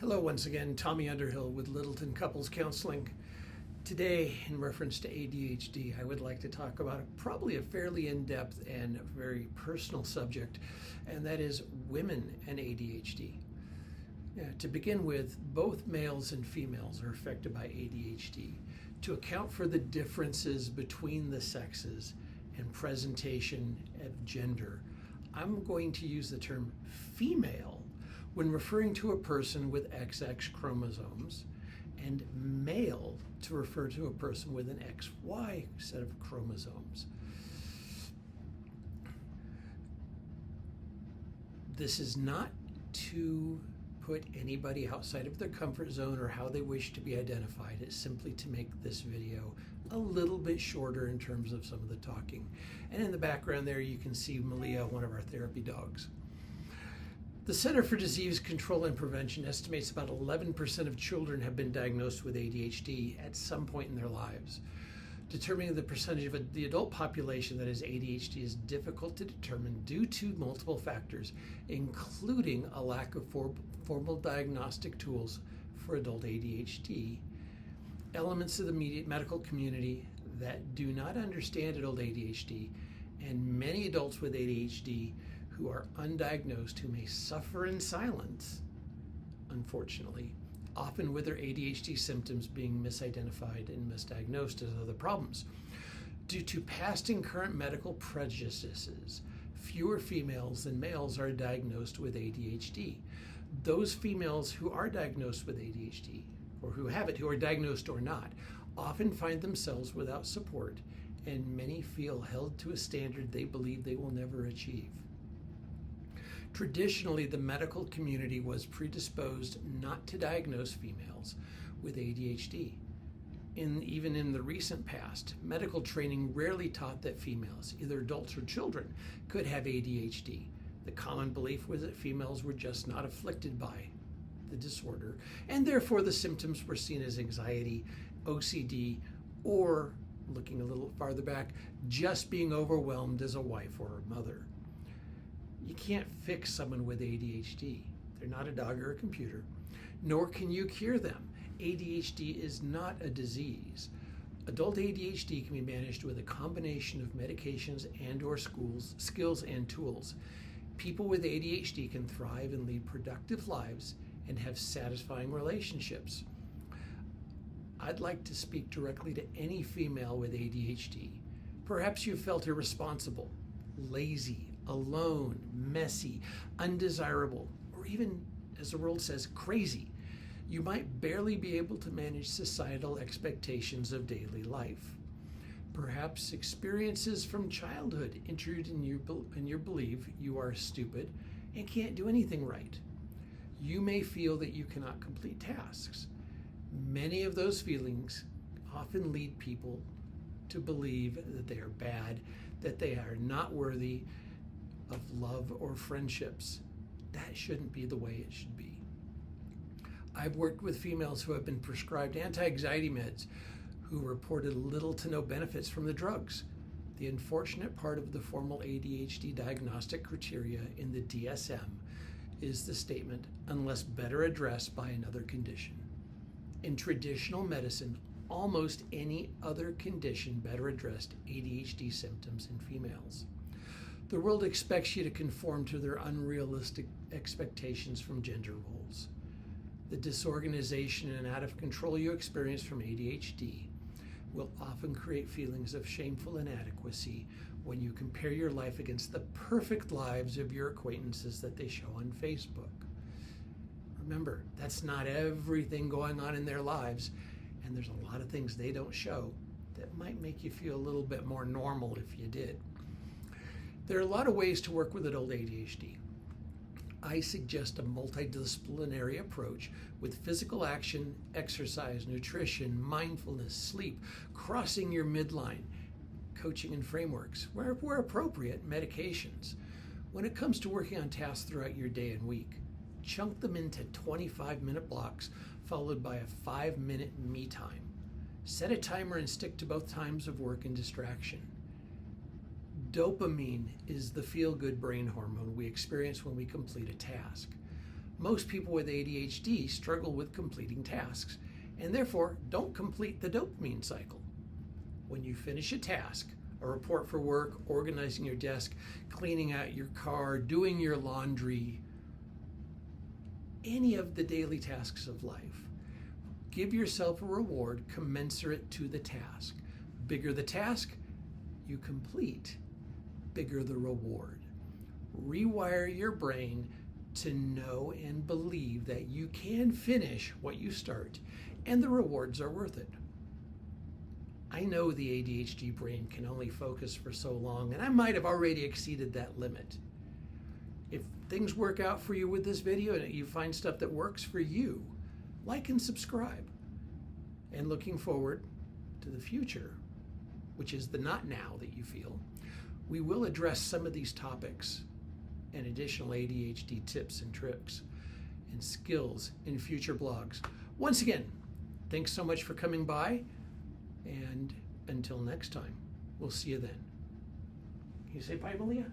Hello once again, Tommy Underhill with Littleton Couples Counseling. Today, in reference to ADHD, I would like to talk about probably a fairly in-depth and very personal subject, and that is women and ADHD. To begin with, both males and females are affected by ADHD. To account for the differences between the sexes and presentation of gender, I'm going to use the term female when referring to a person with XX chromosomes, and male to refer to a person with an XY set of chromosomes. This is not to put anybody outside of their comfort zone or how they wish to be identified. It's simply to make this video a little bit shorter in terms of some of the talking. And in the background there you can see Malia, one of our therapy dogs. The Center for Disease Control and Prevention estimates about 11% of children have been diagnosed with ADHD at some point in their lives. Determining the percentage of the adult population that has ADHD is difficult to determine due to multiple factors, including a lack of formal diagnostic tools for adult ADHD, elements of the medical community that do not understand adult ADHD, and many adults with ADHD who are undiagnosed, who may suffer in silence, unfortunately, often with their ADHD symptoms being misidentified and misdiagnosed as other problems. Due to past and current medical prejudices, fewer females than males are diagnosed with ADHD. Those females who are diagnosed with ADHD, or who have it, who are diagnosed or not, often find themselves without support, and many feel held to a standard they believe they will never achieve. Traditionally, the medical community was predisposed not to diagnose females with ADHD. Even in the recent past, medical training rarely taught that females, either adults or children, could have ADHD. The common belief was that females were just not afflicted by the disorder, and therefore the symptoms were seen as anxiety, OCD, or, looking a little farther back, just being overwhelmed as a wife or a mother. You can't fix someone with ADHD. They're not a dog or a computer, nor can you cure them. ADHD is not a disease. Adult ADHD can be managed with a combination of medications and or skills and tools. People with ADHD can thrive and lead productive lives and have satisfying relationships. I'd like to speak directly to any female with ADHD. Perhaps you felt irresponsible, lazy, alone, messy, undesirable, or even, as the world says, crazy. You might barely be able to manage societal expectations of daily life. Perhaps experiences from childhood intrude in your belief you are stupid and can't do anything right. You may feel that you cannot complete tasks. Many of those feelings often lead people to believe that they are bad, that they are not worthy of love or friendships. That shouldn't be the way it should be. I've worked with females who have been prescribed anti-anxiety meds who reported little to no benefits from the drugs. The unfortunate part of the formal ADHD diagnostic criteria in the DSM is the statement, unless better addressed by another condition. In traditional medicine, almost any other condition better addressed ADHD symptoms in females. The world expects you to conform to their unrealistic expectations from gender roles. The disorganization and out of control you experience from ADHD will often create feelings of shameful inadequacy when you compare your life against the perfect lives of your acquaintances that they show on Facebook. Remember, that's not everything going on in their lives, and there's a lot of things they don't show that might make you feel a little bit more normal if you did. There are a lot of ways to work with adult ADHD. I suggest a multidisciplinary approach with physical action, exercise, nutrition, mindfulness, sleep, crossing your midline, coaching and frameworks, where appropriate, medications. When it comes to working on tasks throughout your day and week, chunk them into 25-minute blocks followed by a 5-minute me time. Set a timer and stick to both times of work and distraction. Dopamine is the feel-good brain hormone we experience when we complete a task. Most people with ADHD struggle with completing tasks and therefore don't complete the dopamine cycle. When you finish a task, a report for work, organizing your desk, cleaning out your car, doing your laundry, any of the daily tasks of life, give yourself a reward commensurate to the task. Bigger the task you complete, bigger the reward. Rewire your brain to know and believe that you can finish what you start and the rewards are worth it. I know the ADHD brain can only focus for so long, and I might have already exceeded that limit. If things work out for you with this video and you find stuff that works for you, like and subscribe. And looking forward to the future, which is the not now that you feel, we will address some of these topics and additional ADHD tips and tricks and skills in future blogs. Once again, thanks so much for coming by, and until next time, we'll see you then. Can you say bye, Malia?